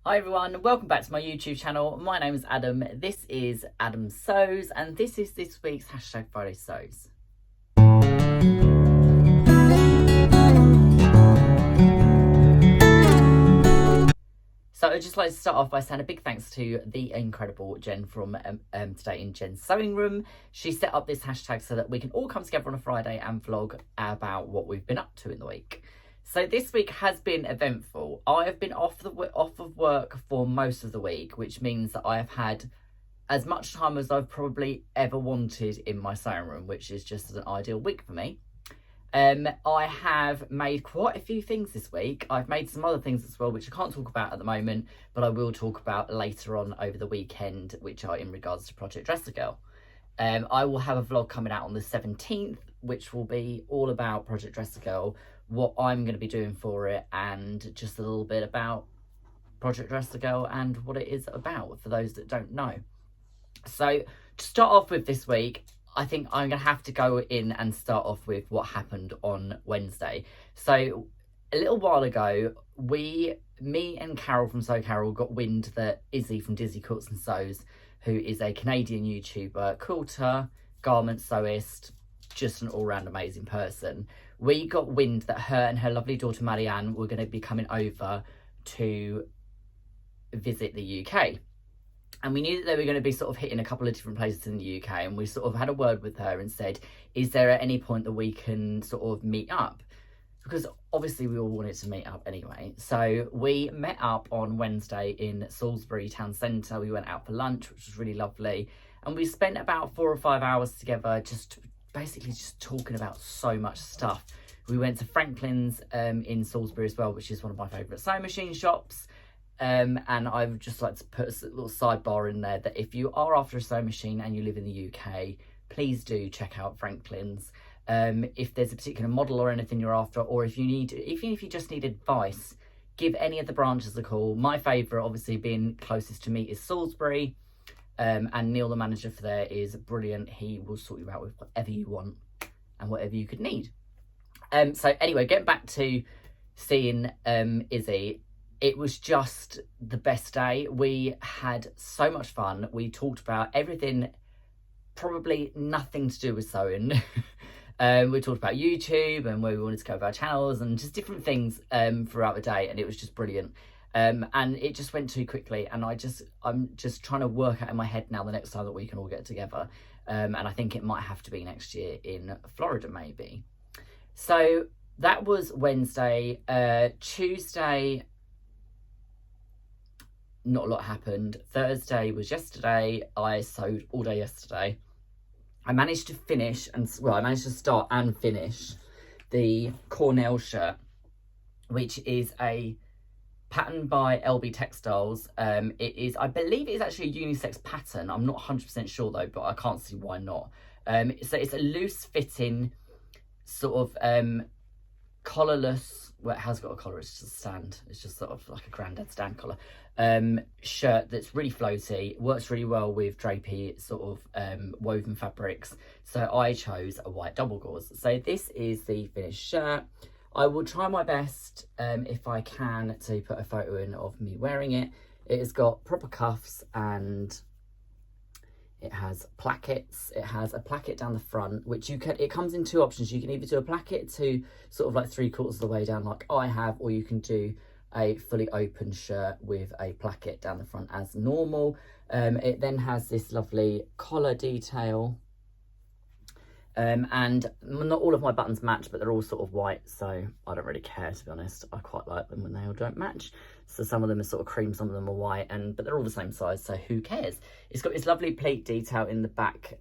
Hi everyone, welcome back to my YouTube channel. My name is Adam, this is Adam Sews, and this is this week's hashtag Friday Sews. So I'd just like to start off by saying a big thanks to the incredible Jen from Today in Jen's Sewing Room. She set up this hashtag so that we can all come together on a Friday and vlog about what we've been up to in the week. So this week has been eventful. I have been off of work for most of the week, which means that I have had as much time as I've probably ever wanted in my sewing room, which is just an ideal week for me. I have made quite a few things this week. I've made some other things as well, which I can't talk about at the moment, but I will talk about later on over the weekend, which are in regards to Project Dresser Girl. I will have a vlog coming out on the 17th, which will be all about Project Dresser Girl, what I'm going to be doing for it, and just a little bit about Project Dresser Girl and what it is about for those that don't know. So to start off with this week, I think I'm going to have to go in and start off with what happened on Wednesday. So a little while ago, me and Carol from Sew Carol got wind that Izzy from Dizzy Cuts and Sews, who is a Canadian YouTuber, quilter, garment sewist, just an all-round amazing person. We got wind that her and her lovely daughter Marianne were going to be coming over to visit the UK. And we knew that they were going to be sort of hitting a couple of different places in the UK, and we sort of had a word with her and said, is there at any point that we can sort of meet up? Because obviously we all wanted to meet up anyway. So we met up on Wednesday in Salisbury town centre. We went out for lunch, which was really lovely. And we spent about 4 or 5 hours together, just basically just talking about so much stuff. We went to Franklin's in Salisbury as well, which is one of my favourite sewing machine shops. And I would just like to put a little sidebar in there that if you are after a sewing machine and you live in the UK, please do check out Franklin's. If there's a particular model or anything you're after, or if you just need advice, give any of the branches a call. My favourite, obviously being closest to me, is Salisbury, and Neil, the manager for there, is brilliant. He will sort you out with whatever you want and whatever you could need. So anyway, getting back to seeing Izzy, it was just the best day. We had so much fun. We talked about everything, probably nothing to do with sewing. We talked about YouTube and where we wanted to go with our channels and just different things throughout the day, and it was just brilliant. And it just went too quickly, and I'm just trying to work out in my head now the next time that we can all get together. And I think it might have to be next year in Florida, maybe. So that was Wednesday. Tuesday, not a lot happened. Thursday was yesterday. I sewed all day yesterday. I managed to start and finish the Cornell shirt, which is a pattern by Elbe Textiles. I believe it's actually a unisex pattern. I'm not 100% sure though, but I can't see why not. So it's a loose fitting sort of collarless, well, it has got a collar, it's just a stand, it's just sort of like a granddad stand collar, shirt that's really floaty, works really well with drapey sort of woven fabrics. So I chose a white double gauze. So this is the finished shirt. I will try my best, if I can, to put a photo in of me wearing it. It has got proper cuffs and it has plackets. It has a placket down the front, which it comes in two options. You can either do a placket to sort of like 3/4 of the way down like I have, or you can do a fully open shirt with a placket down the front as normal. It then has this lovely collar detail. And not all of my buttons match, but they're all sort of white, so I don't really care, to be honest. I quite like them when they all don't match. So some of them are sort of cream, some of them are white, but they're all the same size, so who cares? It's got this lovely pleat detail in the back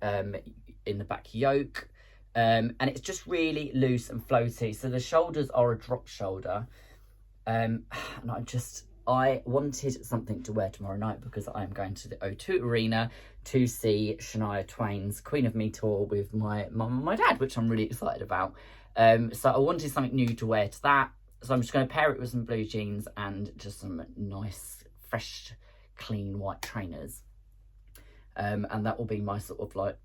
yoke, and it's just really loose and floaty. So the shoulders are a drop shoulder, and I wanted something to wear tomorrow night because I'm going to the O2 Arena to see Shania Twain's Queen of Me tour with my mum and my dad, which I'm really excited about. So I wanted something new to wear to that. So I'm just going to pair it with some blue jeans and just some nice, fresh, clean white trainers. And that will be my sort of like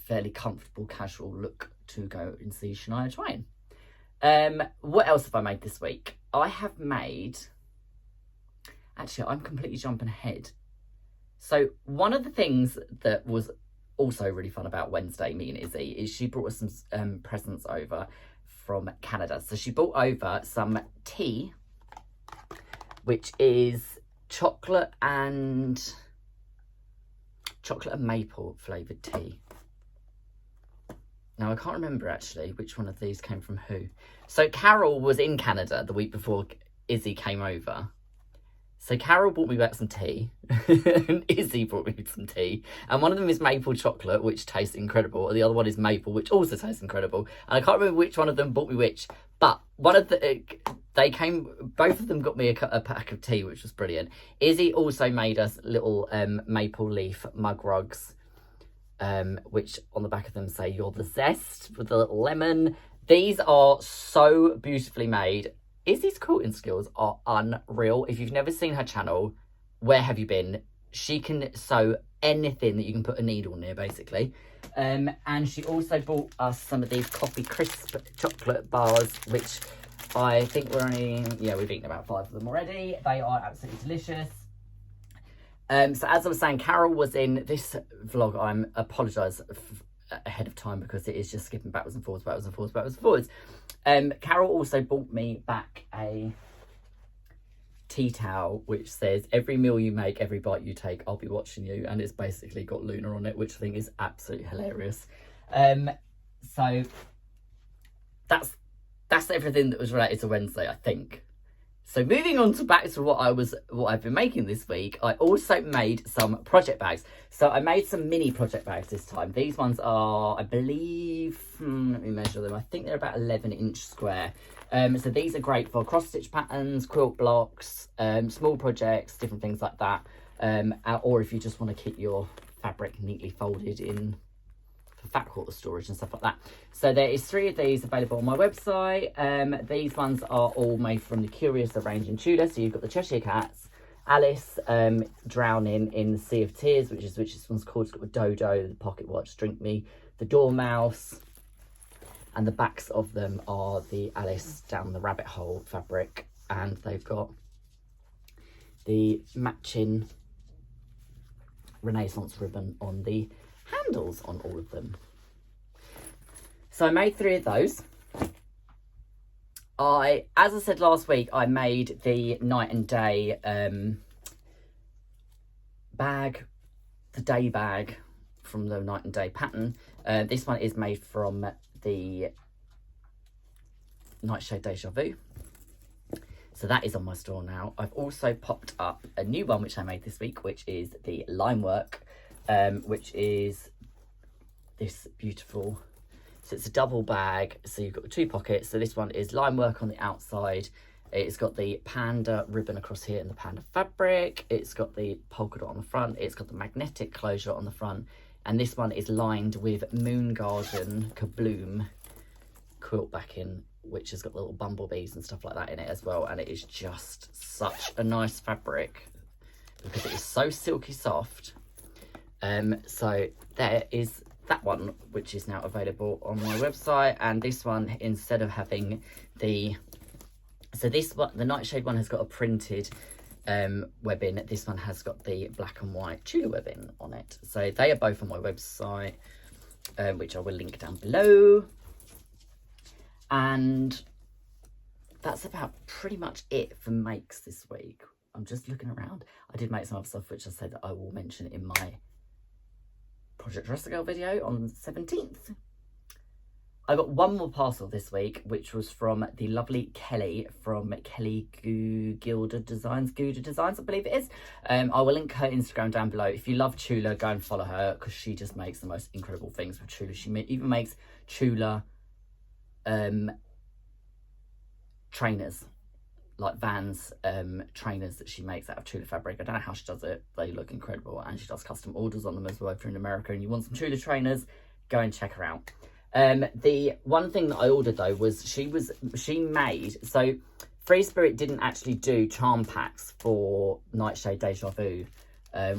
fairly comfortable, casual look to go and see Shania Twain. What else have I made this week? I have made actually, I'm completely jumping ahead. So one of the things that was also really fun about Wednesday, me and Izzy, is she brought us some presents over from Canada. So she brought over some tea, which is chocolate and maple flavoured tea. Now, I can't remember actually which one of these came from who. So Carol was in Canada the week before Izzy came over. So Carol brought me back some tea, and Izzy brought me some tea. And one of them is maple chocolate, which tastes incredible. And the other one is maple, which also tastes incredible. And I can't remember which one of them brought me which. But one of the, both of them got me a pack of tea, which was brilliant. Izzy also made us little maple leaf mug rugs, which on the back of them say, "You're the zest," with a little lemon. These are so beautifully made. Izzy's quilting skills are unreal. If you've never seen her channel, where have you been? She can sew anything that you can put a needle near, basically. And she also bought us some of these coffee crisp chocolate bars, which I think we've eaten about 5 of them already. They are absolutely delicious. So as I was saying, Carol was in this vlog. I apologise ahead of time because it is just skipping backwards and forwards, backwards and forwards, backwards and forwards. Carol also bought me back a tea towel which says, "Every meal you make, every bite you take, I'll be watching you," and it's basically got Luna on it, which I think is absolutely hilarious. So that's everything that was related to Wednesday, I think. So moving on to back to what I've been making this week, I also made some project bags. So I made some mini project bags this time. These ones are, I believe, let me measure them. I think they're about 11-inch square. So these are great for cross-stitch patterns, quilt blocks, small projects, different things like that. Or if you just want to keep your fabric neatly folded in for fat quarter storage and stuff like that. So there is 3 of these available on my website. These ones are all made from the Curious range in Tudor. So you've got the Cheshire Cats, Alice drowning in the Sea of Tears, which this one's called. It's got the Dodo, the Pocket Watch, Drink Me, the Dormouse, and the backs of them are the Alice down the rabbit hole fabric, and they've got the matching Renaissance ribbon on the handles on all of them. So I made 3 of those. As I said last week, I made the night and day bag, the day bag from the night and day pattern. This one is made from the Nightshade Deja Vu. So that is on my store now. I've also popped up a new one which I made this week, which is the Lime Work, which is this beautiful, so it's a double bag, so you've got 2 pockets. So this one is lime work on the outside, it's got the panda ribbon across here and the panda fabric, it's got the polka dot on the front, it's got the magnetic closure on the front, and this one is lined with Moon Garden Kabloom quilt backing, which has got little bumblebees and stuff like that in it as well. And it is just such a nice fabric because it is so silky soft. So there is that one, which is now available on my website. And this one, instead of having the Nightshade one has got a printed webbing, this one has got the black and white Tudor webbing on it. So they are both on my website, which I will link down below. And that's about pretty much it for makes this week. I'm just looking around. I did make some other stuff which I said that I will mention in my Project Dress Girl video on the 17th. I got one more parcel this week, which was from the lovely Kelly from Kelly Gouda Designs, I believe it is. I will link her Instagram down below. If you love Chula, go and follow her because she just makes the most incredible things with Chula. She even makes Chula trainers, like Vans trainers that she makes out of Chula fabric. I don't know how she does it. They look incredible, and she does custom orders on them as well. If you're in America and you want some Chula trainers, go and check her out. The one thing that I ordered though was she made, so Free Spirit didn't actually do charm packs for Nightshade Deja Vu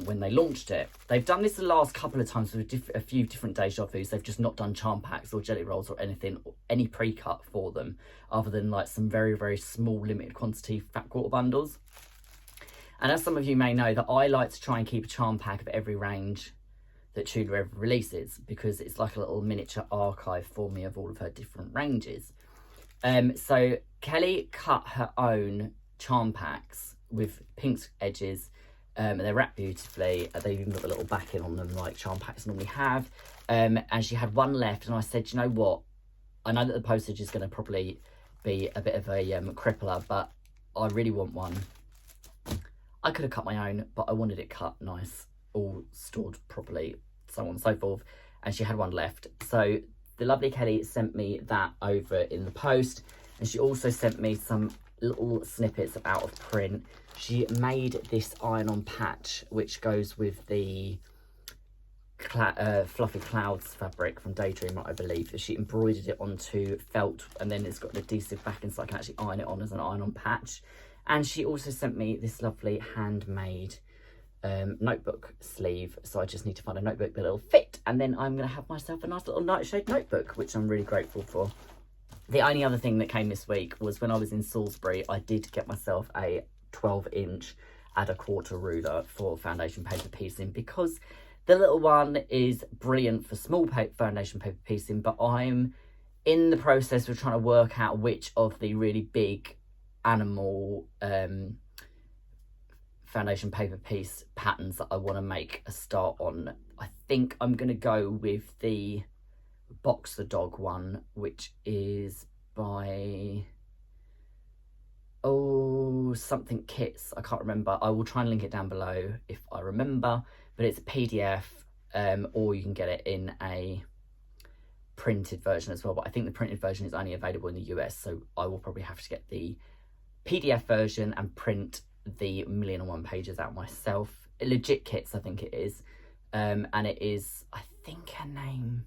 when they launched it. They've done this the last couple of times with a few different Deja Vus. They've just not done charm packs or jelly rolls or anything, any pre-cut for them, other than like some very, very small limited quantity fat quarter bundles. And as some of you may know, that I like to try and keep a charm pack of every range that Tudor ever releases, because it's like a little miniature archive for me of all of her different ranges. So Kelly cut her own charm packs with pink edges, and they're wrapped beautifully. They've even got a little backing on them like charm packs normally have. And she had one left, and I said, you know what? I know that the postage is going to probably be a bit of a crippler, but I really want one. I could have cut my own, but I wanted it cut nice, all stored properly, so on and so forth. And she had one left. So the lovely Kelly sent me that over in the post. And she also sent me some little snippets of out of print. She made this iron-on patch, which goes with the fluffy clouds fabric from Daydream, I believe. She embroidered it onto felt, and then it's got an adhesive backing so I can actually iron it on as an iron-on patch. And she also sent me this lovely handmade notebook sleeve. So I just need to find a notebook that will fit, and then I'm going to have myself a nice little nightshade notebook, which I'm really grateful for. The only other thing that came this week was when I was in Salisbury, I did get myself a 12-inch add a quarter ruler for foundation paper piecing, because the little one is brilliant for small foundation paper piecing, but I'm in the process of trying to work out which of the really big animal foundation paper piece patterns that I want to make a start on. I think I'm going to go with the Boxer dog one, which is by something kits. I can't remember. I will try and link it down below if I remember, but it's a PDF, or you can get it in a printed version as well, but I think the printed version is only available in the US, so I will probably have to get the PDF version and print the 1,000,001 pages out myself. Legit Kits, I think it is. And it is, I think her name,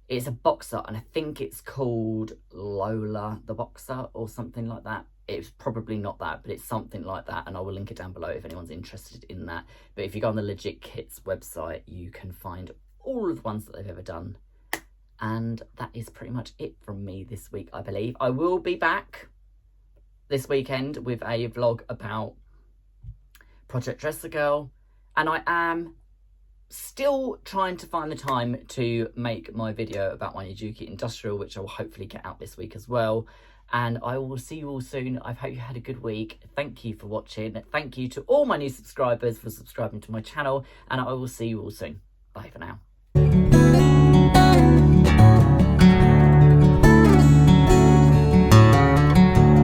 it's a boxer, and I think it's called Lola the Boxer or something like that. It's probably not that, but it's something like that, and I will link it down below if anyone's interested in that. But if you go on the Legit Kits website, you can find all of the ones that they've ever done. And that is pretty much it from me this week, I believe. I will be back this weekend with a vlog about Project Dresser Girl, and I am still trying to find the time to make my video about my Nijuki Industrial, which I will hopefully get out this week as well. And I will see you all soon. I hope you had a good week. Thank you for watching. Thank you to all my new subscribers for subscribing to my channel, and I will see you all soon. Bye for now.